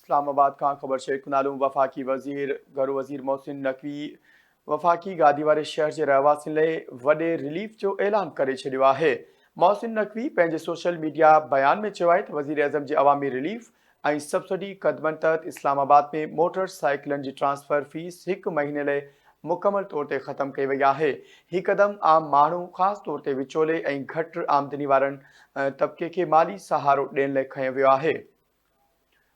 इस्लामाबाद खां ख़बर शेयर कुनालूं वफ़ाक़ी वज़ीर घरू वज़ीर मोहसिन नक़वी वफ़ाक़ी गादी वारे शहर जे रहवासियुनि लाइ वॾे रिलीफ जो ऐलान करे छॾियो आहे। मोहसिन नक़वी पंहिंजे सोशल मीडिया बयान में चयो आहे त वज़ीर आज़म जे अवामी रिलीफ ऐं सब्सिडी क़दमनि तहत इस्लामाबाद में मोटर साइकिलनि जी ट्रांसफ़र फ़ीस 1 महीने लाइ मुकमल तौर ते ख़त्म कई वई आहे। हीउ क़दम आम माण्हू ख़ासि तौर ते विचोले ऐं घटि आमदनी वारनि तबिके खे माली सहारो ॾियण लाइ खंयो वियो आहे।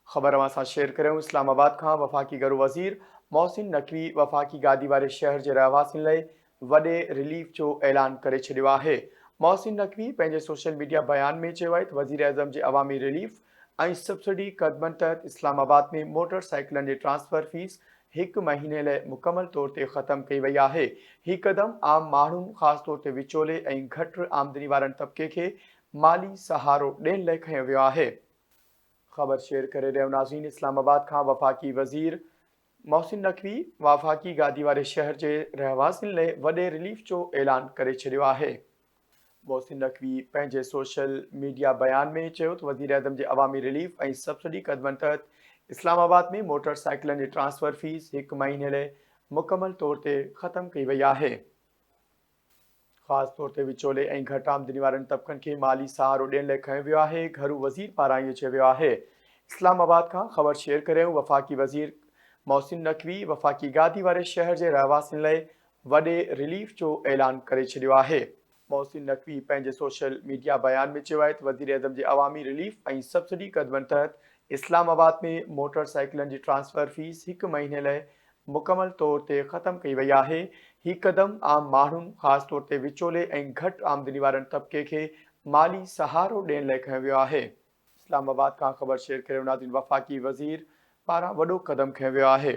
ख़बर अवां सां शेयर करियूं। इस्लामाबाद खां वफ़ाक़ी घरू वज़ीर मोहसिन नक़वी वफ़ाक़ी गादी वारे शहर जे रहवासियुनि लाइ वॾे रिलीफ जो ऐलान करे छॾियो आहे। मोहसिन नक़वी पंहिंजे सोशल मीडिया बयान में चयो आहे त वज़ीर आज़म जे अवामी रिलीफ ऐं सब्सिडी क़दमनि तहत इस्लामाबाद में मोटर साइकिलनि जी ट्रांसफ़र फ़ीस 1 महीने लाइ मुकमल तौर ते ख़त्म कई वई आहे। हीउ क़दम आम माण्हू ख़ासि तौर ते विचोले ऐं घटि आमदनी वारनि तबिके खे माली सहारो ॾियण लाइ खंयो वियो आहे। ख़बर शेयर करे रहियो नाज़रीन। इस्लामाबाद खां वफ़ाक़ी वज़ीर मोहसिन नक़वी वफ़ाक़ी गादी वारे शहर जे रहवासियुनि लाइ वॾे रिलीफ जो ऐलान करे छॾियो आहे। मोहसिन नक़वी पंहिंजे सोशल मीडिया बयान में चयो त वज़ीर आज़म जे अवामी रिलीफ ऐं सब्सिडी क़दमनि तहत इस्लामाबाद में मोटर साइकिलनि जी ट्रांसफ़र फ़ीस 1 महीने लाइ मुकमल तौर ते ख़त्म कई वई आहे। ख़ासि तौर ते विचोले ऐं घटि आमदनी वारनि तबिकनि खे माली सहारो ॾियण लाइ खंयो वियो आहे। घरू वज़ीर पारां इहो चयो वियो आहे। इस्लामाबाद खां ख़बर शेयर करियूं। वफ़ाक़ी वज़ीर मोहसिन नक़वी वफ़ाक़ी गादी वारे शहर जे रहवासियुनि लाइ वॾे रिलीफ जो ऐलान करे छॾियो आहे। मोहसिन नक़वी पंहिंजे सोशल मीडिया बयान में चयो आहे त वज़ीर आज़म जे अवामी रिलीफ ऐं सब्सिडी क़दमनि तहत इस्लामाबाद में मोटर साइकिलनि जी ट्रांसफ़र फ़ीस 1 महीने लाइ मुकमल तौर ते ख़त्म कई वई आहे। हीउ क़दम आम माण्हुनि ख़ासि तौर ते विचोले ऐं घटि आमदनी वारनि तबिके खे माली सहारो ॾियण लाइ खंयो वियो आहे। इस्लामाबाद खां ख़बर शेयर करियो नाज़रीन। वफ़ाक़ी वज़ीर पारां वॾो क़दम खंयो वियो आहे।